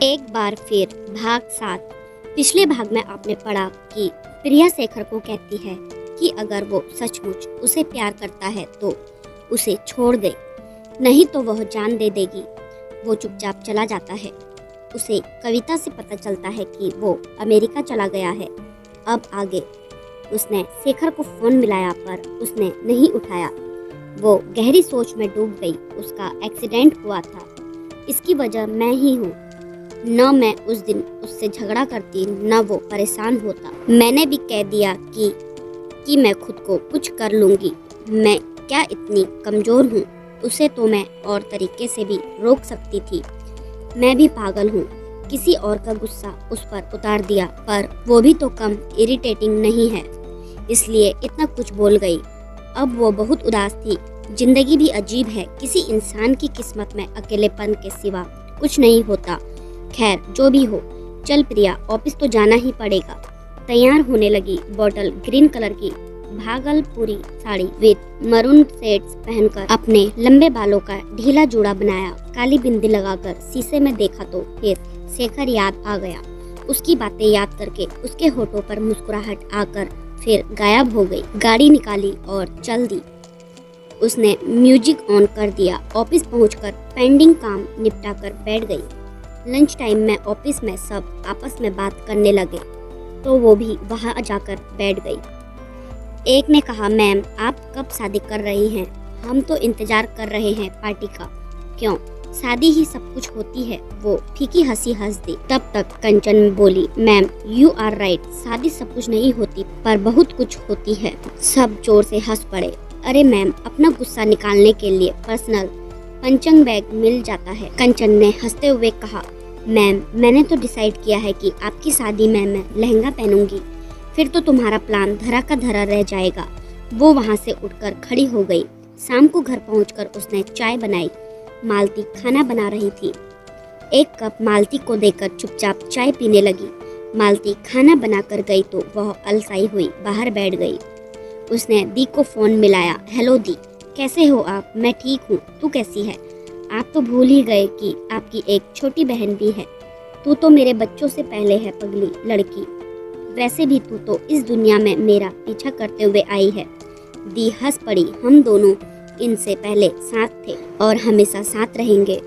एक बार फिर भाग 7। पिछले भाग में आपने पढ़ा कि प्रिया शेखर को कहती है कि अगर वो सचमुच उसे प्यार करता है तो उसे छोड़ दे, नहीं तो वह जान दे देगी। वो चुपचाप चला जाता है। उसे कविता से पता चलता है कि वो अमेरिका चला गया है। अब आगे उसने शेखर को फ़ोन मिलाया पर उसने नहीं उठाया। वो गहरी सोच में डूब गई। उसका एक्सीडेंट हुआ था, इसकी वजह मैं ही हूँ। न मैं उस दिन उससे झगड़ा करती, न वो परेशान होता। मैंने भी कह दिया कि मैं खुद को कुछ कर लूँगी। मैं क्या इतनी कमज़ोर हूँ? उसे तो मैं और तरीके से भी रोक सकती थी। मैं भी पागल हूँ, किसी और का गुस्सा उस पर उतार दिया, पर वो भी तो कम इरिटेटिंग नहीं है, इसलिए इतना कुछ बोल गई। अब वो बहुत उदास थी। जिंदगी भी अजीब है, किसी इंसान की किस्मत में अकेलेपन के सिवा कुछ नहीं होता। खैर जो भी हो, चल प्रिया, ऑफिस तो जाना ही पड़ेगा। तैयार होने लगी। बॉटल ग्रीन कलर की भागलपुरी साड़ी विद मरून शेड्स पहनकर अपने लंबे बालों का ढीला जोड़ा बनाया। काली बिंदी लगाकर शीशे में देखा तो फिर शेखर याद आ गया। उसकी बातें याद करके उसके होठों पर मुस्कुराहट आकर फिर गायब हो गई। गाड़ी निकाली और चल दी। उसने म्यूजिक ऑन कर दिया। ऑफिस पहुंचकर पेंडिंग काम निपटा कर बैठ गई। लंच टाइम में ऑफिस में सब आपस में बात करने लगे तो वो भी वहां जाकर बैठ गई। एक ने कहा, मैम आप कब शादी कर रही हैं? हम तो इंतजार कर रहे हैं पार्टी का। क्यों, शादी ही सब कुछ होती है? वो फीकी हंसी हंस दी। तब तक कंचन बोली, मैम यू आर राइट, शादी सब कुछ नहीं होती पर बहुत कुछ होती है। सब जोर से हंस पड़े। अरे मैम, अपना गुस्सा निकालने के लिए पर्सनल पंचिंग बैग मिल जाता है। कंचन ने हंसते हुए कहा, मैम मैंने तो डिसाइड किया है कि आपकी शादी में मैं लहंगा पहनूंगी। फिर तो तुम्हारा प्लान धरा का धरा रह जाएगा। वो वहाँ से उठकर खड़ी हो गई। शाम को घर पहुंचकर उसने चाय बनाई। मालती खाना बना रही थी। एक कप मालती को देकर चुपचाप चाय पीने लगी। मालती खाना बनाकर गई तो वह अलसाई हुई बाहर बैठ गई। उसने दी को फ़ोन मिलाया। हेलो दी, कैसे हो आप? मैं ठीक हूँ, तू कैसी है? आप तो भूल ही गए कि आपकी एक छोटी बहन भी है। तू तो मेरे बच्चों से पहले है पगली लड़की। वैसे भी तू तो इस दुनिया में मेरा पीछा करते हुए आई है। दी हंस पड़ी। हम दोनों इनसे पहले साथ थे और हमेशा साथ रहेंगे,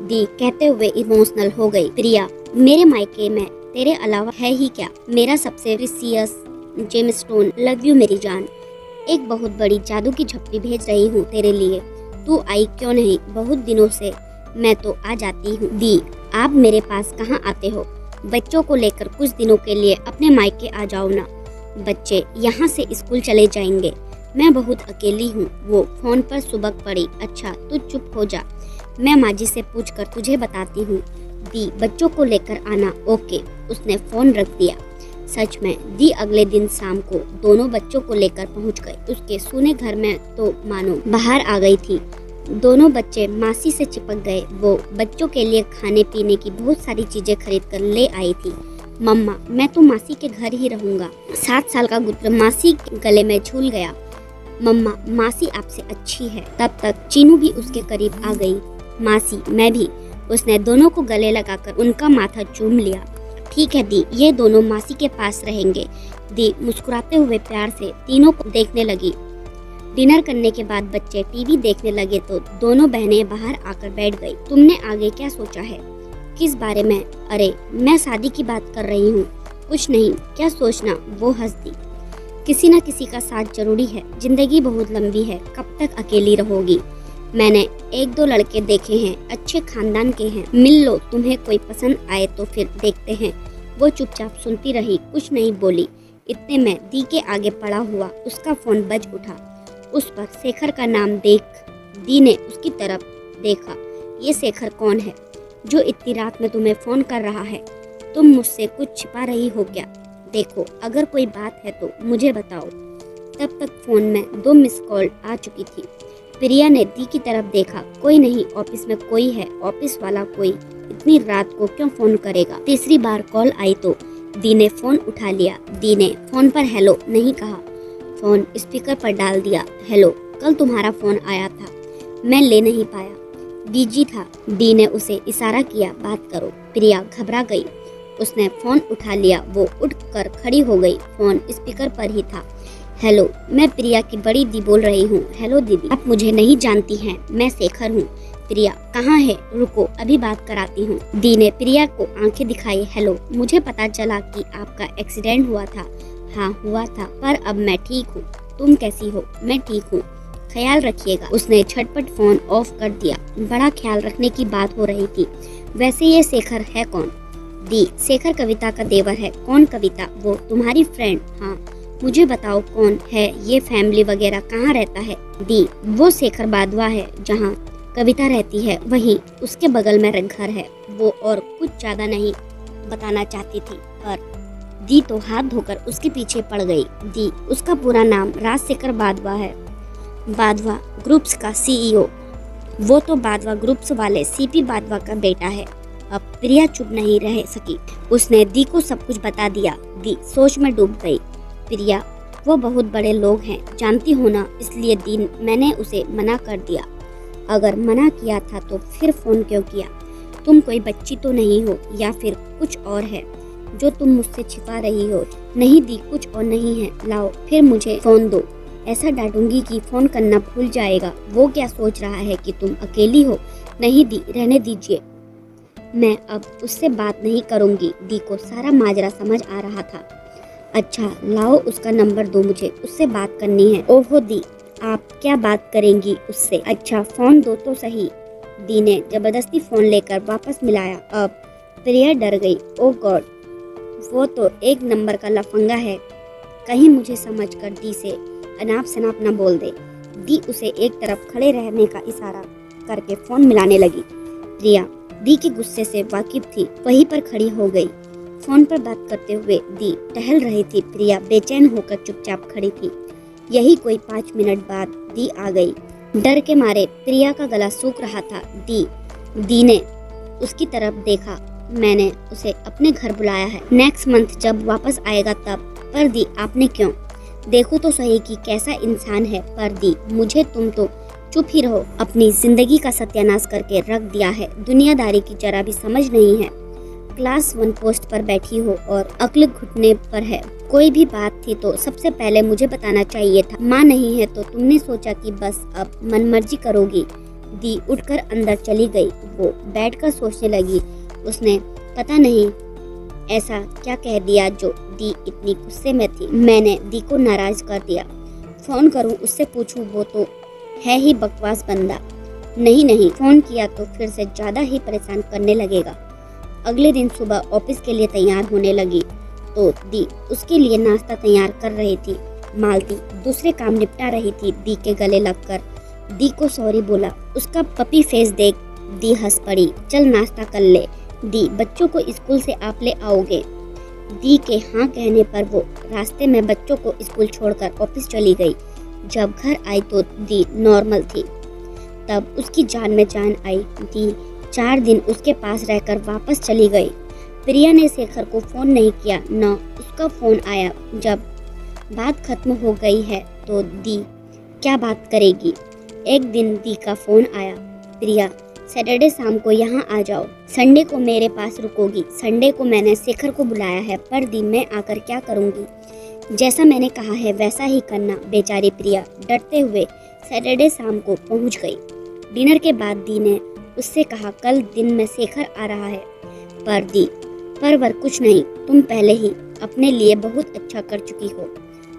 दी कहते हुए इमोशनल हो गई। प्रिया, मेरे मायके में तेरे अलावा है ही क्या? मेरा सबसे प्रीसियस जेमस्टोन। लव यू मेरी जान। एक बहुत बड़ी जादू की झप्पी भेज रही हूँ तेरे लिए। तू आई क्यों नहीं? बहुत दिनों से मैं तो आ जाती हूँ। दी, आप मेरे पास कहाँ आते हो? बच्चों को लेकर कुछ दिनों के लिए अपने मायके आ जाओ ना। बच्चे यहाँ से स्कूल चले जाएंगे, मैं बहुत अकेली हूँ। वो फोन पर सुबक पड़ी। अच्छा तू चुप हो जा, मैं माजी से पूछकर तुझे बताती हूँ। दी, बच्चों को लेकर आना। ओके। उसने फोन रख दिया। सच में दी अगले दिन शाम को दोनों बच्चों को लेकर पहुंच गई। उसके सूने घर में तो मानो बाहर आ गई थी। दोनों बच्चे मासी से चिपक गए। वो बच्चों के लिए खाने पीने की बहुत सारी चीजें खरीद कर ले आई थी। मम्मा, मैं तो मासी के घर ही रहूंगा। 7 साल का गुत्र मासी के गले में झूल गया। मम्मा, मासी आपसे अच्छी है। तब तक चीनू भी उसके करीब आ गई। मासी, मैं भी। उसने दोनों को गले लगाकर उनका माथा चूम लिया। ठीक है दी, ये दोनों मासी के पास रहेंगे। दी मुस्कुराते हुए प्यार से तीनों को देखने लगी। डिनर करने के बाद बच्चे टीवी देखने लगे तो दोनों बहनें बाहर आकर बैठ गई। तुमने आगे क्या सोचा है? किस बारे में? अरे मैं शादी की बात कर रही हूँ। कुछ नहीं, क्या सोचना? वो हंस दी। किसी न किसी का साथ जरूरी है, जिंदगी बहुत लंबी है, कब तक अकेली रहोगी? मैंने 1-2 लड़के देखे हैं, अच्छे खानदान के हैं, मिल लो, तुम्हें कोई पसंद आए तो फिर देखते हैं। वो चुपचाप सुनती रही, कुछ नहीं बोली। इतने में दी के आगे पड़ा हुआ उसका फोन बज उठा। उस पर शेखर का नाम देख दी ने उसकी तरफ देखा। ये शेखर कौन है जो इतनी रात में तुम्हें फोन कर रहा है? तुम मुझसे कुछ छिपा रही हो क्या? देखो, अगर कोई बात है तो मुझे बताओ। तब तक फोन में 2 मिस कॉल आ चुकी थी। प्रिया ने दी की तरफ देखा। कोई नहीं, ऑफिस में कोई है। ऑफिस वाला कोई इतनी रात को क्यों फोन करेगा? तीसरी बार कॉल आई तो दी ने फोन उठा लिया। दी ने फोन पर हेलो नहीं कहा, फोन स्पीकर पर डाल दिया। हेलो, कल तुम्हारा फोन आया था, मैं ले नहीं पाया। बिजी था। डी ने उसे इशारा किया, बात करो। प्रिया घबरा गई। उसने फोन उठा लिया। वो उठकर खड़ी हो गई। फोन स्पीकर पर ही था। हेलो, मैं प्रिया की बड़ी दी बोल रही हूँ। हेलो दीदी, आप मुझे नहीं जानती हैं, मैं शेखर हूँ। प्रिया, कहाँ है? रुको, अभी बात कराती हूँ। दी ने प्रिया को आंखें दिखाई। हेलो, मुझे पता चला कि आपका एक्सीडेंट हुआ था। हाँ हुआ था, पर अब मैं ठीक हूँ। तुम कैसी हो? मैं ठीक हूँ, ख्याल रखिएगा। उसने झटपट फोन ऑफ कर दिया। बड़ा ख्याल रखने की बात हो रही थी। वैसे ये शेखर है कौन? दी, शेखर कविता का देवर है। कौन कविता? वो तुम्हारी फ्रेंड? हाँ। मुझे बताओ कौन है ये, फैमिली वगैरह कहाँ रहता है? दी, वो शेखर बादवा है जहाँ कविता रहती है, वहीं उसके बगल में घर है। वो और कुछ ज्यादा नहीं बताना चाहती थी, पर दी तो हाथ धोकर उसके पीछे पड़ गई। दी, उसका पूरा नाम राजशेखर बादवा है, बादवा ग्रुप्स का सीईओ। वो तो बादवा ग्रुप्स वाले सीपी बादवा का बेटा है। अब प्रिया चुप नहीं रह सकी। उसने दी को सब कुछ बता दिया। दी सोच में डूब गई। प्रिया, वो बहुत बड़े लोग हैं, जानती हो ना, इसलिए दी मैंने उसे मना कर दिया। अगर मना किया था तो फिर फोन क्यों किया? तुम कोई बच्ची तो नहीं हो, या फिर कुछ और है जो तुम मुझसे छिपा रही हो? नहीं दी, कुछ और नहीं है। लाओ फिर मुझे फोन दो। ऐसा डांटूंगी कि फोन करना भूल जाएगा। वो क्या सोच रहा है कि तुम अकेली हो? नहीं दी, रहने दीजिए, मैं अब उससे बात नहीं करूंगी। दी को सारा माजरा समझ आ रहा था। अच्छा लाओ, उसका नंबर दो, मुझे उससे बात करनी है। ओहो दी, आप क्या बात करेंगी उससे? अच्छा फोन दो तो सही। दी ने जबरदस्ती फोन लेकर वापस मिलाया। अब प्रिया डर गई। ओ गॉड, वो तो एक नंबर का लफंगा है, कहीं मुझे समझकर दी से अनाप शनाप न बोल दे। दी उसे एक तरफ खड़े रहने का इशारा करके फोन मिलाने लगी। प्रिया दी के गुस्से से वाकिफ थी, वहीं पर खड़ी हो गई। फोन पर बात करते हुए दी टहल रही थी। प्रिया बेचैन होकर चुपचाप खड़ी थी। यही कोई 5 मिनट बाद दी आ गई। डर के मारे प्रिया का गला सूख रहा था। दी ने उसकी तरफ देखा। मैंने उसे अपने घर बुलाया है, नेक्स्ट मंथ जब वापस आएगा तब। पर दी, आपने क्यों? देखो तो सही कि कैसा इंसान है। पर दी, मुझे तुम तो चुप ही रहो, अपनी जिंदगी का सत्यानाश करके रख दिया है, दुनियादारी की जरा भी समझ नहीं है। क्लास 1 पोस्ट पर बैठी हो और अक्ल घुटने पर है। कोई भी बात थी तो सबसे पहले मुझे बताना चाहिए था। माँ नहीं है तो तुमने सोचा कि बस अब मनमर्जी करोगी। दी उठकर अंदर चली गई। वो बैठकर सोचने लगी, उसने पता नहीं ऐसा क्या कह दिया जो दी इतनी गुस्से में थी। मैंने दी को नाराज कर दिया। फोन करूं, उससे पूछूं, वो तो है ही बकवास बंदा। नहीं, फोन किया तो फिर से ज्यादा ही परेशान करने लगेगा। अगले दिन सुबह ऑफिस के लिए तैयार होने लगी तो दी उसके लिए नाश्ता तैयार कर रही थी। मालती दूसरे काम निपटा रही थी। दी के गले लगकर दी को सॉरी बोला। उसका पपी फेस देख दी हंस पड़ी। चल नाश्ता कर ले दी, बच्चों को स्कूल से आप ले आओगे? दी के हाँ कहने पर वो रास्ते में बच्चों को स्कूल छोड़कर ऑफिस चली गई। जब घर आई तो दी नॉर्मल थी। तब उसकी जान में जान आई। दी 4 दिन उसके पास रहकर वापस चली गई। प्रिया ने शेखर को फोन नहीं किया, न उसका फोन आया। जब बात खत्म हो गई है तो दी क्या बात करेगी? एक दिन दी का फोन आया, प्रिया सैटरडे शाम को यहाँ आ जाओ, संडे को मेरे पास रुकोगी। संडे को मैंने शेखर को बुलाया है, पर दी मैं आकर क्या करूँगी? जैसा मैंने कहा है वैसा ही करना। बेचारी प्रिया डरते हुए सैटरडे शाम को पहुँच गई। डिनर के बाद दी ने उससे कहा, कल दिन में शेखर आ रहा है। पर दी, पर कुछ नहीं, तुम पहले ही अपने लिए बहुत अच्छा कर चुकी हो,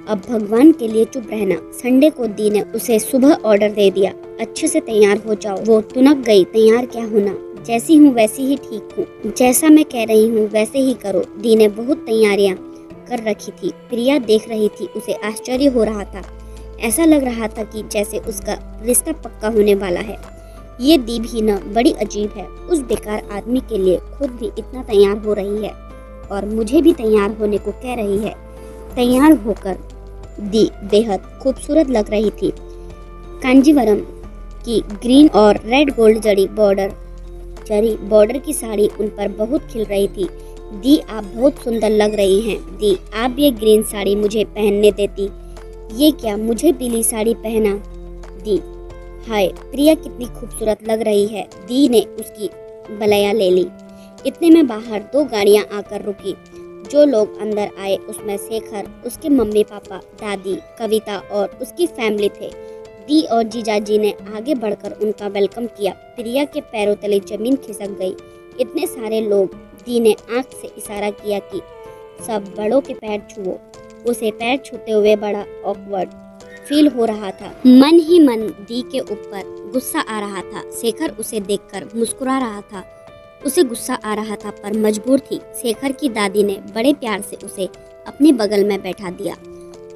अब भगवान के लिए चुप रहना। संडे को दी ने उसे सुबह ऑर्डर दे दिया, अच्छे से तैयार हो जाओ। वो तुनक गई, तैयार क्या होना, जैसी हूँ वैसी ही ठीक हूँ, जैसा मैं कह रही हूँ वैसे ही करो। दी ने बहुत तैयारियां कर रखी थी। प्रिया देख रही थी, उसे आश्चर्य हो रहा था। ऐसा लग रहा था कि जैसे उसका रिश्ता पक्का होने वाला है। ये दी भी न बड़ी अजीब है, उस बेकार आदमी के लिए खुद भी इतना तैयार हो रही है और मुझे भी तैयार होने को कह रही है। तैयार होकर दी बेहद खूबसूरत लग रही थी। कांजीवरम की ग्रीन और रेड गोल्ड जरी बॉर्डर की साड़ी उन पर बहुत खिल रही थी। दी, आप बहुत सुंदर लग रही हैं। दी, आप ये ग्रीन साड़ी मुझे पहनने देती। ये क्या, मुझे पीली साड़ी पहना? दी, हाय, प्रिया कितनी खूबसूरत लग रही है। दी ने उसकी बलैया ले ली। इतने में बाहर 2 गाड़ियां आकर रुकी। जो लोग अंदर आए उसमें शेखर, उसके मम्मी पापा, दादी, कविता और उसकी फैमिली थे। दी और जीजाजी ने आगे बढ़कर उनका वेलकम किया। प्रिया के पैरों तले जमीन खिसक गई। इतने सारे लोग। दी ने आंख से इशारा किया कि सब बड़ों के पैर छुओ। उसे पैर छूते हुए बड़ा ऑकवर्ड फील हो रहा था। मन ही मन दी के ऊपर गुस्सा आ रहा था। शेखर उसे देखकर मुस्कुरा रहा था। उसे गुस्सा आ रहा था पर मजबूर थी। शेखर की दादी ने बड़े प्यार से उसे अपने बगल में बैठा दिया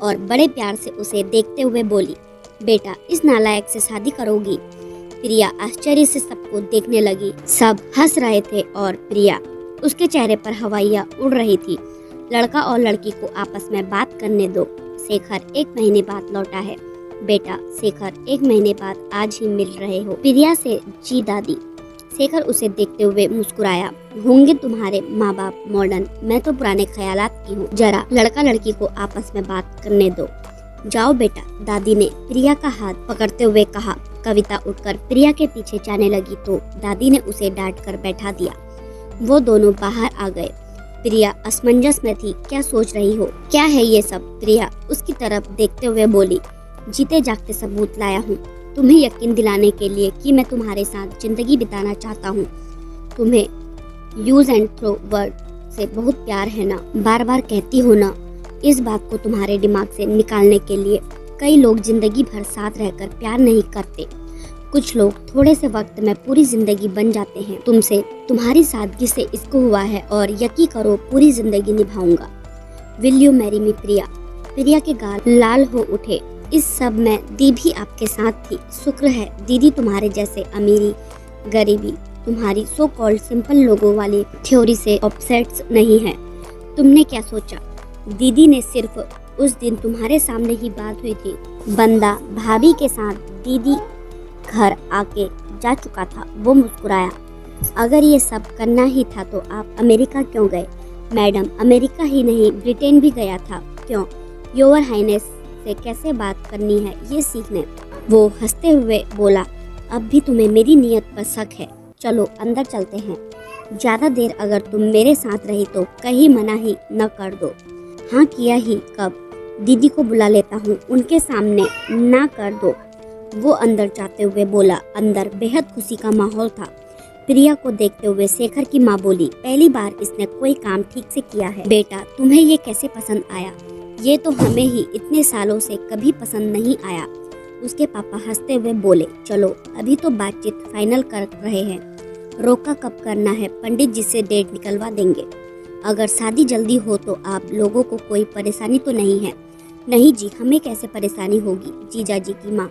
और बड़े प्यार से उसे देखते हुए बोली, बेटा, इस नालायक से शादी करोगी? प्रिया आश्चर्य से सबको देखने लगी। सब हंस रहे थे और प्रिया, उसके चेहरे पर हवाइयाँ उड़ रही थी। लड़का और लड़की को आपस में बात करने दो। शेखर 1 महीने बाद लौटा है। बेटा, शेखर 1 महीने बाद आज ही मिल रहे हो। प्रिया से जी दादी। शेखर उसे देखते हुए मुस्कुराया। होंगे तुम्हारे माँ बाप मॉडर्न, मैं तो पुराने ख्यालात की हूँ। जरा लड़का लड़की को आपस में बात करने दो। जाओ बेटा, दादी ने प्रिया का हाथ पकड़ते हुए कहा। कविता उठकर प्रिया के पीछे जाने लगी तो दादी ने उसे डांट कर बैठा दिया। वो दोनों बाहर आ गए। प्रिया असमंजस में थी। क्या सोच रही हो? क्या है ये सब? प्रिया उसकी तरफ देखते हुए बोली, जीते जागते सबूत लाया हूँ तुम्हें यकीन दिलाने के लिए कि मैं तुम्हारे साथ जिंदगी बिताना चाहता हूँ। तुम्हें यूज एंड थ्रो वर्ड से बहुत प्यार है ना, बार बार कहती हो ना। इस बात को तुम्हारे दिमाग से निकालने के लिए कई लोग जिंदगी भर साथ रहकर प्यार नहीं करते। कुछ लोग थोड़े से वक्त में पूरी जिंदगी बन जाते हैं। तुमसे तुम्हारी सादगी से इसको हुआ है और यकीन करो पूरी जिंदगी निभाऊंगा। विल यू मैरी मी प्रिया? प्रिया के गाल लाल हो उठे। इस सब में दी भी आपके साथ थी। शुक्र है दीदी तुम्हारे जैसे अमीरी गरीबी तुम्हारी सो कॉल्ड सिंपल लोगों वाली थ्योरी से ऑब्सेस्ड नहीं है। तुमने क्या सोचा? दीदी ने सिर्फ उस दिन तुम्हारे सामने ही बात हुई थी। बंदा भाभी के साथ दीदी घर आके जा चुका था। वो मुस्कुराया। अगर ये सब करना ही था तो आप अमेरिका क्यों गए? मैडम, अमेरिका ही नहीं ब्रिटेन भी गया था। क्यों? योर हाइनेस से कैसे बात करनी है ये सीखने। वो हंसते हुए बोला, अब भी तुम्हें मेरी नीयत पर शक है। चलो अंदर चलते हैं। ज्यादा देर अगर तुम मेरे साथ रही तो कहीं मना ही न कर दो। हाँ किया ही कब? दीदी को बुला लेता हूँ, उनके सामने ना कर दो। वो अंदर जाते हुए बोला। अंदर बेहद खुशी का माहौल था। प्रिया को देखते हुए शेखर की माँ बोली, पहली बार इसने कोई काम ठीक से किया है। बेटा, तुम्हें ये कैसे पसंद आया? ये तो हमें ही इतने सालों से कभी पसंद नहीं आया। उसके पापा हंसते हुए बोले, चलो अभी तो बातचीत फाइनल कर रहे हैं। रोका कब करना है? पंडित जी से डेट निकलवा देंगे। अगर शादी जल्दी हो तो आप लोगों को कोई परेशानी तो नहीं है? नहीं जी, हमें कैसे परेशानी होगी? जीजाजी की माँ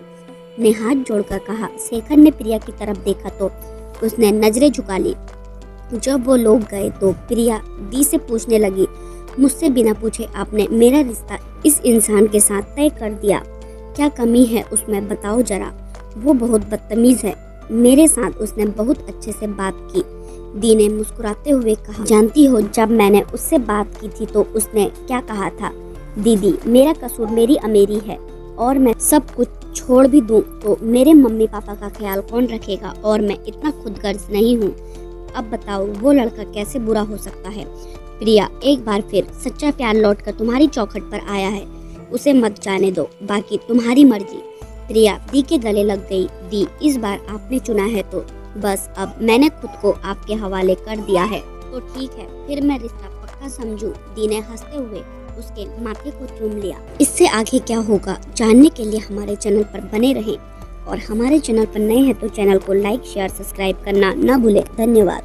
ने हाथ जोड़कर कहा। शेखर ने प्रिया की तरफ देखा तो उसने नजरें झुका ली। जब वो लोग गए तो प्रिया दी से पूछने लगी, मुझसे बिना पूछे आपने मेरा रिश्ता इस इंसान के साथ तय कर दिया। क्या कमी है उसमें, बताओ जरा। वो बहुत बदतमीज है। मेरे साथ उसने बहुत अच्छे से बात की। दी ने मुस्कुराते हुए कहा, जानती हो जब मैंने उससे बात की थी तो उसने क्या कहा था? दीदी, मेरा कसूर मेरी अमीरी है और मैं सब कुछ छोड़ भी दूं तो मेरे मम्मी पापा का ख्याल कौन रखेगा? और मैं इतना खुदगर्ज नहीं हूँ। अब बताओ वो लड़का कैसे बुरा हो सकता है? प्रिया, एक बार फिर सच्चा प्यार लौटकर तुम्हारी चौखट पर आया है। उसे मत जाने दो, बाकी तुम्हारी मर्जी। प्रिया दी के गले लग गई। दी, इस बार आपने चुना है तो बस अब मैंने खुद को आपके हवाले कर दिया है। तो ठीक है, फिर मैं रिश्ता पक्का समझूं। दी ने हंसते हुए उसके माथे को चूम लिया। इससे आगे क्या होगा जानने के लिए हमारे चैनल पर बने रहें और हमारे चैनल पर नए हैं तो चैनल को लाइक, शेयर, सब्सक्राइब करना ना भूलें। धन्यवाद।